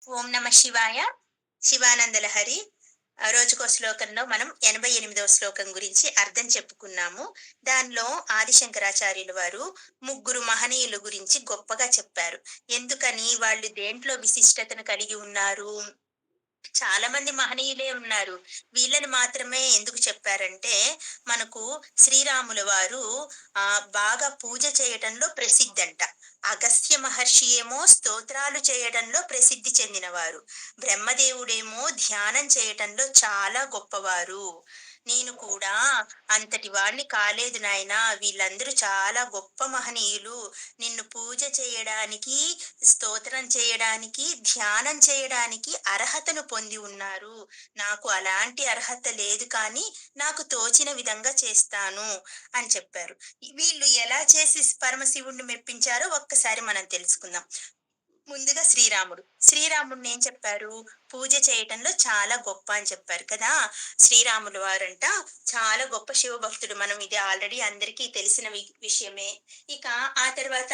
ఓం నమ శివాయ. శివానంద లహరి. రోజుకో శ్లోకంలో మనం 88వ శ్లోకం గురించి అర్థం చెప్పుకున్నాము. దానిలో ఆదిశంకరాచార్యులు వారు ముగ్గురు మహనీయుల గురించి గొప్పగా చెప్పారు. ఎందుకని వాళ్ళు దేంట్లో విశిష్టతను కలిగి ఉన్నారు? చాలా మంది మహనీయులే ఉన్నారు. వీళ్ళని మాత్రమే ఎందుకు చెప్పారంటే, మనకు శ్రీరాముల వారు బాగా పూజ చేయటంలో ప్రసిద్ధంట. అగస్త్య మహర్షి ఏమో స్తోత్రాలు చేయడంలో ప్రసిద్ధి చెందినవారు. బ్రహ్మదేవుడేమో ధ్యానం చేయటంలో చాలా గొప్పవారు. నేను కూడా అంతటి వాడిని కాలేదు నాయనా. వీళ్ళందరూ చాలా గొప్ప మహనీయులు. నిన్ను పూజ చేయడానికి, స్తోత్రం చేయడానికి, ధ్యానం చేయడానికి అర్హతను పొంది ఉన్నారు. నాకు అలాంటి అర్హత లేదు కానీ నాకు తోచిన విధంగా చేస్తాను అని చెప్పారు. వీళ్ళు ఎలా చేసి పరమశివుణ్ణి మెప్పించారో ఒక్కసారి మనం తెలుసుకుందాం. ముందుగా శ్రీరాముడిని ఏం చెప్పారు? పూజ చేయటంలో చాలా గొప్ప అని చెప్పారు కదా. శ్రీరాములు వారంట చాలా గొప్ప శివభక్తుడు. మనం ఇది ఆల్రెడీ అందరికీ తెలిసిన విషయమే. ఇక ఆ తర్వాత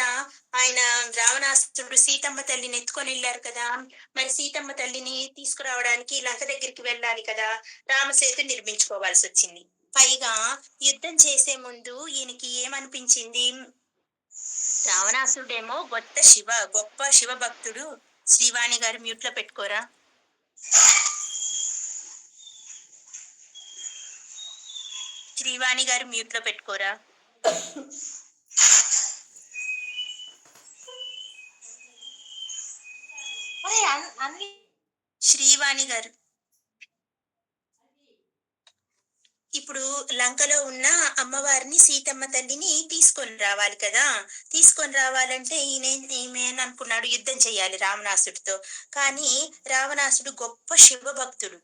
ఆయన రావణాసురుడు సీతమ్మ తల్లిని ఎత్తుకొని వెళ్ళారు కదా. మరి సీతమ్మ తల్లిని తీసుకురావడానికి లంక దగ్గరికి వెళ్ళాలి కదా. రామసేతు నిర్మించుకోవాల్సి వచ్చింది. పైగా యుద్ధం చేసే ముందు ఈయనకి ఏమనిపించింది? రావణాసురుడేమో గొప్ప శివ భక్తుడు. శ్రీవాణి గారు మ్యూట్ లో పెట్టుకోరా. శ్రీవాణి గారు మ్యూట్ లో పెట్టుకోరా. శ్రీవాణి గారు, ఇప్పుడు లంకలో ఉన్న అమ్మవారిని సీతమ్మ తల్లిని తీసుకొని రావాలి కదా. తీసుకొని రావాలంటే ఈమె అనుకున్నాడు యుద్ధం చేయాలి రావణాసుడితో. కానీ రావణాసుడు గొప్ప శివ భక్తుడు.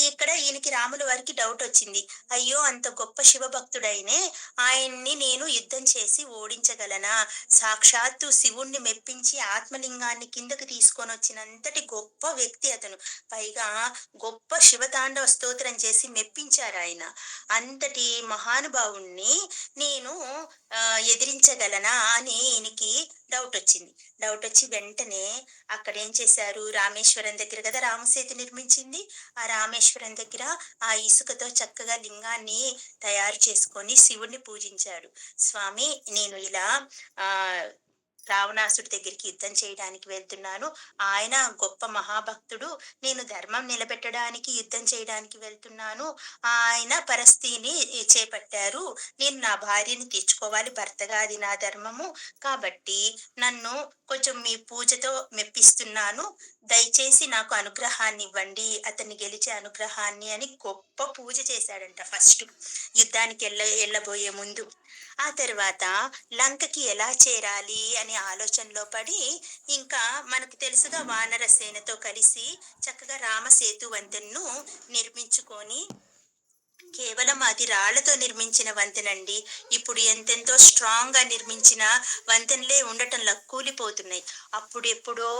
ఇక్కడ ఈయనకి రాముల వారికి డౌట్ వచ్చింది. అయ్యో, అంత గొప్ప శివభక్తుడైనే ఆయన్ని నేను యుద్ధం చేసి ఓడించగలనా? సాక్షాత్తు శివుణ్ణి మెప్పించి ఆత్మలింగాన్ని కిందకి తీసుకొని వచ్చినంతటి గొప్ప వ్యక్తి అతను. పైగా గొప్ప శివతాండవ స్తోత్రం చేసి మెప్పించారు ఆయన. అంతటి మహానుభావుణ్ణి నేను ఎదిరించగలనా అని ఈయనకి డౌట్ వచ్చింది. డౌట్ వచ్చి వెంటనే అక్కడ ఏం చేశారు? రామేశ్వరం దగ్గర కదా రామసేతు నిర్మించింది. ఆ రామేశ్వరం దగ్గర ఆ ఇసుకతో చక్కగా లింగాన్ని తయారు చేసుకొని శివుణ్ణి పూజించాడు. స్వామి, నేను ఇలా ఆ రావణాసుడి దగ్గరికి యుద్ధం చేయడానికి వెళ్తున్నాను. ఆయన గొప్ప మహాభక్తుడు. నేను ధర్మం నిలబెట్టడానికి యుద్ధం చేయడానికి వెళ్తున్నాను. ఆయన పరస్థితిని చేపట్టారు. నేను నా భార్యని తెచ్చుకోవాలి, భర్తగా అది నా ధర్మము. కాబట్టి నన్ను కొంచెం మీ పూజతో మెప్పిస్తున్నాను. దయచేసి నాకు అనుగ్రహాన్ని ఇవ్వండి, అతన్ని గెలిచే అనుగ్రహాన్ని అని గొప్ప పూజ చేశాడంట ఫస్ట్ యుద్ధానికి వెళ్ళబోయే ముందు. ఆ తర్వాత లంకకి ఎలా చేరాలి అనే ఆలోచనలో పడి, ఇంకా మనకు తెలుసుగా వానర సేనతో కలిసి చక్కగా రామసేతు వంతెన్ను నిర్మించుకొని, కేవలం అది రాళ్లతో నిర్మించిన వంతెనండి. ఇప్పుడు ఎంతెంతో స్ట్రాంగ్ గా నిర్మించిన వంతెనలే ఉండటంలో కూలిపోతున్నాయి. అప్పుడు ఎప్పుడో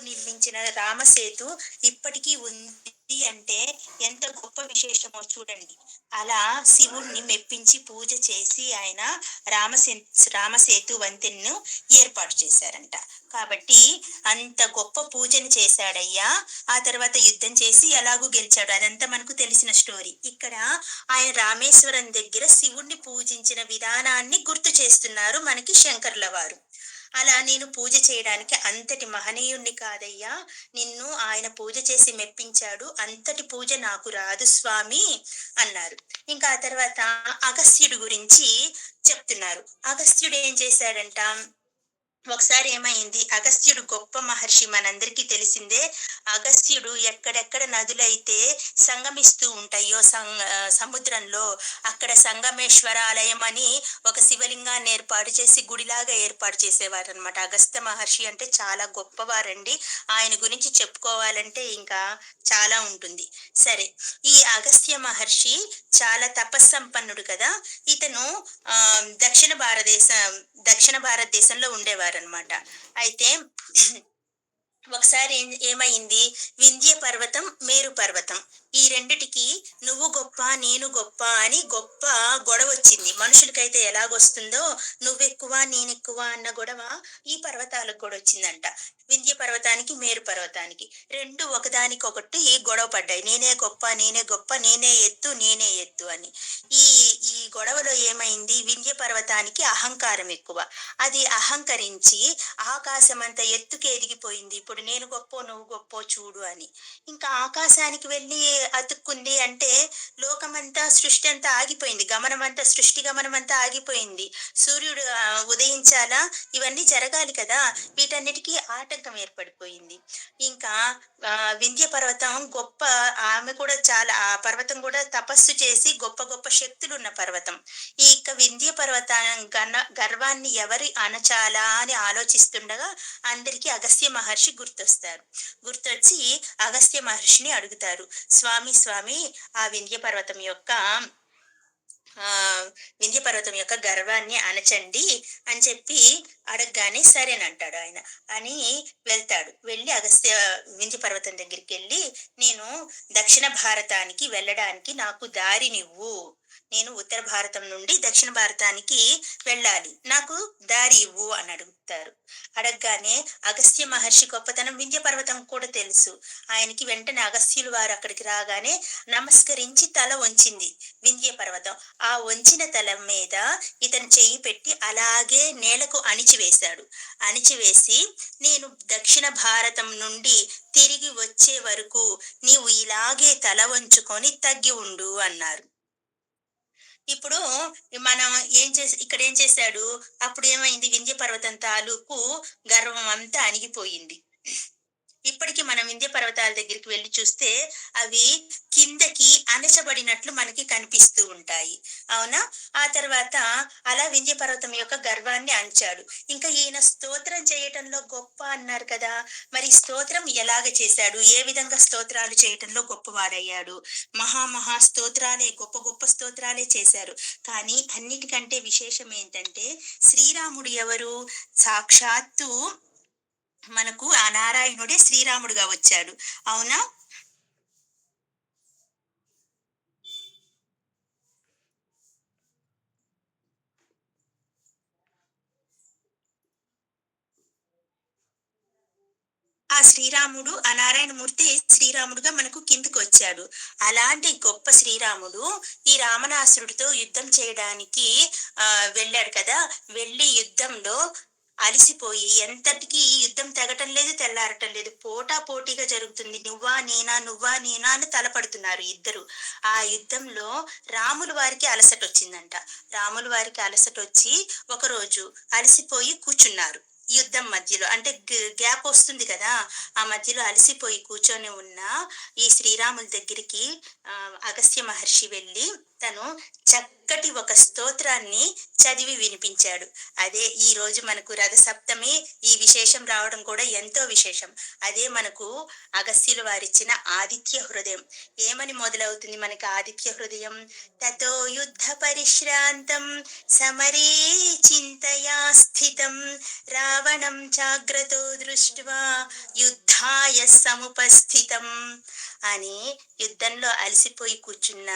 నిర్మించిన రామసేతు ఇప్పటికీ ఉంది అంటే ఎంత గొప్ప విశేషమో చూడండి. అలా శివుణ్ణి మెప్పించి పూజ చేసి ఆయన రామసేతు వంతెన్ను ఏర్పాటు చేశారంట. కాబట్టి అంత గొప్ప పూజను చేశాడయ్యా. ఆ తర్వాత యుద్ధం చేసి ఎలాగూ గెలిచాడు. అదంతా మనకు తెలిసిన స్టోరీ. ఇక్కడ ఆయన రామేశ్వరం దగ్గర శివుణ్ణి పూజించిన విధానాన్ని గుర్తు చేస్తున్నారు మనకి శంకర్ల వారు. అలా నేను పూజ చేయడానికి అంతటి మహనీయుణ్ణి కాదయ్యా, నిన్ను ఆయన పూజ చేసి మెప్పించాడు, అంతటి పూజ నాకు రాదు స్వామి అన్నారు. ఇంకా ఆ తర్వాత అగస్త్యుడి గురించి చెప్తున్నారు. అగస్త్యుడు ఏం చేశాడంట? ఒకసారి ఏమైంది? అగస్త్యుడు గొప్ప మహర్షి, మనందరికీ తెలిసిందే. అగస్త్యుడు ఎక్కడెక్కడ నదులైతే సంగమిస్తూ ఉంటాయో సముద్రంలో, అక్కడ సంగమేశ్వరాలయం అని ఒక శివలింగాన్ని ఏర్పాటు చేసి గుడిలాగా ఏర్పాటు చేసేవారు అనమాట. అగస్త్య మహర్షి అంటే చాలా గొప్పవారండి. ఆయన గురించి చెప్పుకోవాలంటే ఇంకా చాలా ఉంటుంది. సరే, ఈ అగస్త్య మహర్షి చాలా తపస్సంపన్నుడు కదా. ఇతను దక్షిణ భారతదేశంలో ఉండేవారనమాట. అయితే ఒకసారి ఏమైంది, వింధ్య పర్వతం, మేరు పర్వతం ఈ రెండిటికి నువ్వు గొప్ప, నేను గొప్ప అని గొప్ప గొడవొచ్చింది. మనుషులకైతే ఎలాగొస్తుందో నువ్వెక్కువ, నేనెక్కువ అన్న గొడవ ఈ పర్వతాలకు కూడా వచ్చిందంట. వింధ్య పర్వతానికి, మేరు పర్వతానికి. 2 ఒకదానికొకటి గొడవ పడ్డాయి. నేనే గొప్ప, నేనే గొప్ప, నేనే ఎత్తు, నేనే ఎత్తు అని. ఈ ఈ గొడవలో ఏమైంది, వింధ్య పర్వతానికి అహంకారం ఎక్కువ. అది అహంకరించి ఆకాశమంత ఎత్తుకి ఎదిగిపోయింది. ఇప్పుడు నేను గొప్పో, నువ్వు గొప్పో చూడు అని. ఇంకా ఆకాశానికి వెళ్ళి అతుక్కుంది అంటే లోకమంతా, సృష్టి అంతా ఆగిపోయింది. గమనమంతా, సృష్టి గమనమంతా ఆగిపోయింది. సూర్యుడు ఉదయించాలా? ఇవన్నీ జరగాలి కదా! వీటన్నిటికి ఆటంకం ఏర్పడిపోయింది. ఇంకా వింధ్య పర్వతం గొప్ప, ఆమె కూడా చాలా, ఆ పర్వతం కూడా తపస్సు చేసి గొప్ప గొప్ప శక్తులున్న పర్వతం. ఈ ఇక వింధ్య పర్వతం గర్వాన్ని ఎవరి అణచాలా అని ఆలోచిస్తుండగా అందరికీ అగస్త్య మహర్షి గుర్తొస్తారు. గుర్తొచ్చి అగస్త్య మహర్షిని అడుగుతారు. స్వామి స్వామి, ఆ వింధ్య పర్వతం యొక్క ఆ వింధ్య పర్వతం యొక్క గర్వాన్ని అణచండి అని చెప్పి అడగగానే సరేనంటాడు ఆయన. అని వెళ్తాడు. వెళ్ళి వింధ్య పర్వతం దగ్గరికి వెళ్ళి, నేను దక్షిణ భారతానికి వెళ్ళడానికి నాకు దారినివ్వు. నేను ఉత్తర భారతం నుండి దక్షిణ భారతానికి వెళ్ళాలి. నాకు దారి ఇవ్వు అని అడుగుతారు. అడగగానే అగస్త్య మహర్షి గొప్పతనం వింధ్య పర్వతం కూడా తెలుసు. ఆయనకి వెంటనే అగస్త్యులు వారు అక్కడికి రాగానే నమస్కరించి తల వంచింది వింధ్య పర్వతం. ఆ వంచిన తల మీద ఇతను చెయ్యి పెట్టి అలాగే నేలకు అణిచివేశాడు. అణిచివేసి, నేను దక్షిణ భారతం నుండి తిరిగి వచ్చే వరకు నీవు ఇలాగే తల వంచుకొని తగ్గి ఉండు అన్నారు. ఇప్పుడు మనం ఇక్కడ ఏం చేశాడు, అప్పుడు ఏమైంది, వింధ్య పర్వతం తాలూకు గర్వం అంతా అణిగిపోయింది. ఇప్పటికి మనం వింధ్య పర్వతాల దగ్గరికి వెళ్లి చూస్తే అవి కిందకి అణచబడినట్లు మనకి కనిపిస్తూ ఉంటాయి. అవునా? ఆ తర్వాత అలా వింధ్య పర్వతం యొక్క గర్వాన్ని అణచాడు. ఇంకా ఈయన స్తోత్రం చేయటంలో గొప్ప అన్నారు కదా! మరి స్తోత్రం ఎలాగ చేశాడు? ఏ విధంగా స్తోత్రాలు చేయటంలో గొప్పవాడయ్యాడు? మహా స్తోత్రాలే, గొప్ప గొప్ప స్తోత్రాలే చేశారు. కానీ అన్నిటికంటే విశేషం ఏంటంటే, శ్రీరాముడు ఎవరు? సాక్షాత్తు మనకు ఆ నారాయణుడే శ్రీరాముడుగా వచ్చాడు. అవునా? ఆ శ్రీరాముడు, ఆ నారాయణమూర్తి శ్రీరాముడుగా మనకు కిందకొచ్చాడు. అలాంటి గొప్ప శ్రీరాముడు ఈ రామనాసురుడితో యుద్ధం చేయడానికి వెళ్ళాడు కదా! వెళ్ళి యుద్ధంలో అలిసిపోయి, ఎంతటికి యుద్ధం తెగటం లేదు, తెల్లారటం లేదు. పోటాపోటీగా జరుగుతుంది. నువ్వా నేనా, నువ్వా నేనా అని తలపడుతున్నారు ఇద్దరు. ఆ యుద్ధంలో రాములు వారికి అలసటొచ్చిందంట. రాములు వారికి అలసటొచ్చి ఒకరోజు అలసిపోయి కూర్చున్నారు. యుద్ధం మధ్యలో అంటే గ్యాప్ వస్తుంది కదా! ఆ మధ్యలో అలసిపోయి కూర్చొని ఉన్న ఈ శ్రీరాముల దగ్గరికి అగస్త్య మహర్షి వెళ్ళి తను చక్కటి ఒక స్తోత్రాన్ని చదివి వినిపించాడు. అదే ఈ రోజు మనకు రథ సప్తమి, ఈ విశేషం రావడం కూడా ఎంతో విశేషం. అదే మనకు అగస్త్యుల వారిచ్చిన ఆదిత్య హృదయం. ఏమని మొదలవుతుంది మనకి ఆదిత్య హృదయం? తతో యుద్ధ పరిశ్రాంతం సమరే చింతయా స్థితం రావణం చాగ్రతో దృష్ట్వా యుద్ధాయ సముపస్థితం అని. యుద్ధంలో అలసిపోయి కూర్చున్న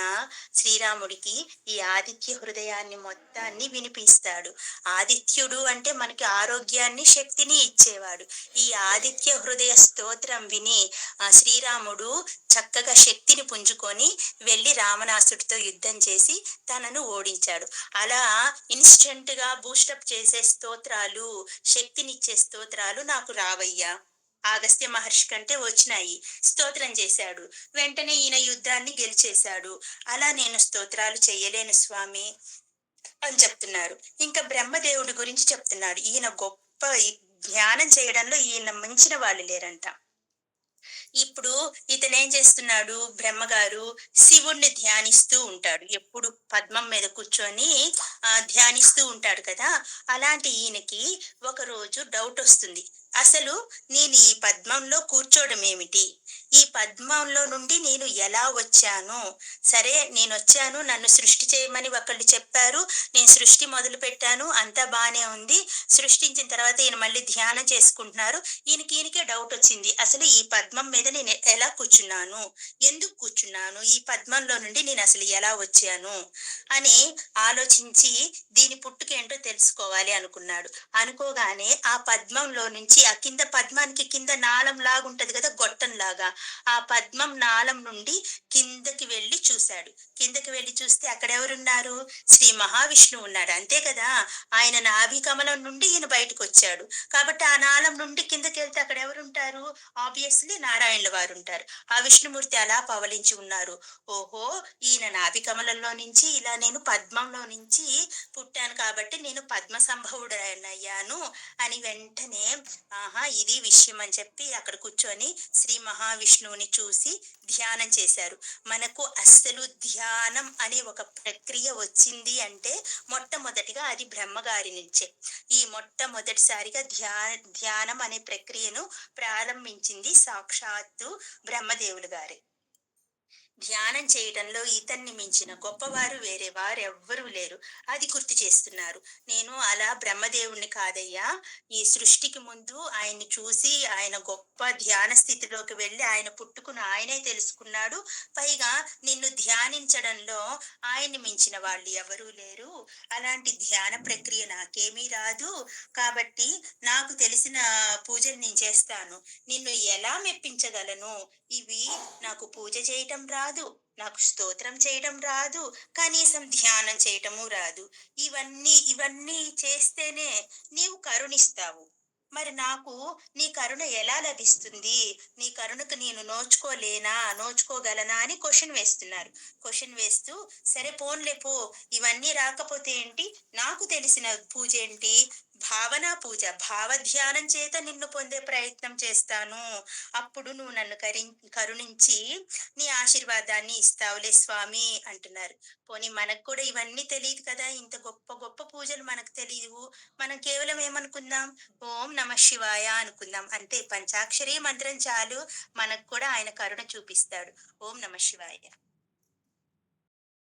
శ్రీరాముడికి ఈ ఆదిత్య హృదయాన్ని మొత్తాన్ని వినిపిస్తాడు. ఆదిత్యుడు అంటే మనకి ఆరోగ్యాన్ని, శక్తిని ఇచ్చేవాడు. ఈ ఆదిత్య హృదయ స్తోత్రం విని ఆ శ్రీరాముడు చక్కగా శక్తిని పుంజుకొని వెళ్ళి రావణాసుడితో యుద్ధం చేసి తనను ఓడించాడు. అలా ఇన్స్టెంట్ గా బూస్టప్ చేసే స్తోత్రాలు, శక్తినిచ్చే స్తోత్రాలు నాకు రావయ్యా. అగస్త్య మహర్షి కంటే వచ్చినాయి. స్తోత్రం చేశాడు. వెంటనే ఈయన యుద్ధాన్ని గెలిచేశాడు. అలా నేను స్తోత్రాలు చెయ్యలేను స్వామి అని చెప్తున్నారు. ఇంకా బ్రహ్మదేవుడి గురించి చెప్తున్నాడు. ఈయన గొప్ప ధ్యానం చేయడంలో ఈయన మించిన వాళ్ళు లేరంట. ఇప్పుడు ఇతనేం చేస్తున్నాడు, బ్రహ్మగారు శివుణ్ణి ధ్యానిస్తూ ఉంటాడు. ఎప్పుడు పద్మం మీద కూర్చొని ధ్యానిస్తూ ఉంటాడు కదా! అలాంటి ఈయనకి ఒకరోజు డౌట్ వస్తుంది. అసలు నేను ఈ పద్మంలో కూర్చోవడం ఏమిటి? ఈ పద్మంలో నుండి నేను ఎలా వచ్చాను? సరే నేనొచ్చాను, నన్ను సృష్టి చేయమని ఒకళ్ళు చెప్పారు. నేను సృష్టి మొదలుపెట్టాను. అంతా బానే ఉంది. సృష్టించిన తర్వాత ఈయన మళ్ళీ ధ్యానం చేసుకుంటున్నారు. ఈయనకే డౌటొచ్చింది. అసలు ఈ పద్మం మీద నేను ఎలా కూర్చున్నాను? ఎందుకు కూర్చున్నాను? ఈ పద్మంలో నుండి నేనసలు ఎలా వచ్చాను? అని ఆలోచించి దీని పుట్టుకేంటో తెలుసుకోవాలి అనుకున్నాడు. అనుకోగానే ఆ పద్మంలో నుంచి ఆ కింద పద్మానికి కింద నాళం లాగుంటది గదా! గొట్టంలాగా. ఆ పద్మం నాళం నుండి కిందకి వెళ్లి చూశాడు. కిందకి వెళ్లి చూస్తే అక్కడెవరున్నారు? శ్రీ మహావిష్ణువు ఉన్నాడు. అంతే కదా! ఆయన నాభి కమలం నుండి ఈయన బయటకొచ్చాడు. కాబట్టి ఆ నాళం నుండి కిందకెళ్తే అక్కడెవరుంటారు? ఆబ్వియస్‌లీ నారాయణుల వారుంటారు. ఆ విష్ణుమూర్తి అలా పవళించి ఉన్నారు. ఓహో! ఈయన నాభి కమలంలో నుంచి ఇలా నేను పద్మంలో నుంచి పుట్టాను కాబట్టి నేను పద్మ సంభవుడనయ్యాను అని వెంటనే ఆహా! ఇది విషయం అని చెప్పి అక్కడ కూర్చొని శ్రీ మహావిష్ణువుని చూసి ధ్యానం చేశారు. మనకు అస్సలు ధ్యానం అనే ఒక ప్రక్రియ వచ్చింది అంటే మొట్టమొదటిగా అది బ్రహ్మగారి నుంచే. ఈ మొట్టమొదటిసారిగా ధ్యానం అనే ప్రక్రియను ప్రారంభించింది సాక్షాత్తు బ్రహ్మదేవులు గారే. ధ్యానం చేయటంలో ఇతన్ని మించిన గొప్పవారు వేరే వారెవ్వరూ లేరు. అది గుర్తు చేస్తున్నారు. నేను అలా బ్రహ్మదేవుడిని కాదయ్యా! ఈ సృష్టికి ముందు ఆయన్ని చూసి ఆయన గొప్ప ధ్యాన స్థితిలోకి వెళ్లి ఆయన పుట్టుకను ఆయనే తెలుసుకున్నాడు. పైగా నిన్ను ధ్యానించడంలో ఆయన్ని మించిన వాళ్ళు ఎవరూ లేరు. అలాంటి ధ్యాన ప్రక్రియ నాకేమీ రాదు. కాబట్టి నాకు తెలిసిన పూజలు నేను చేస్తాను. నిన్ను ఎలా మెప్పించగలను? ఇవి నాకు పూజ చేయటం రాదు. నాకు స్తోత్రం చేయడం రాదు. కనీసం ధ్యానం చేయటము రాదు. ఇవన్నీ చేస్తేనే నీవు కరుణిస్తావు. మరి నాకు నీ కరుణ ఎలా లభిస్తుంది? నీ కరుణకు నేను నోచుకోలేనా? నోచుకోగలనా? అని క్వెషన్ వేస్తున్నారు. క్వెషన్ వేస్తూ సరే పోన్లే పో. ఇవన్నీ రాకపోతే ఏంటి? నాకు తెలిసిన పూజేంటి? భావనా పూజ. భావధ్యానం చేత నిన్ను పొందే ప్రయత్నం చేస్తాను. అప్పుడు నువ్వు నన్ను కరుణించి నీ ఆశీర్వాదాన్ని ఇస్తావులే స్వామి అంటున్నారు. పోనీ మనకు కూడా ఇవన్నీ తెలీదు కదా! ఇంత గొప్ప గొప్ప పూజలు మనకు తెలీవు. మనం కేవలం ఏమనుకుందాం? ఓం నమః శివాయ అనుకుందాం. అంతే పంచాక్షరి మంత్రం చాలు మనకు కూడా ఆయన కరుణ చూపిస్తాడు. ఓం నమః శివాయ.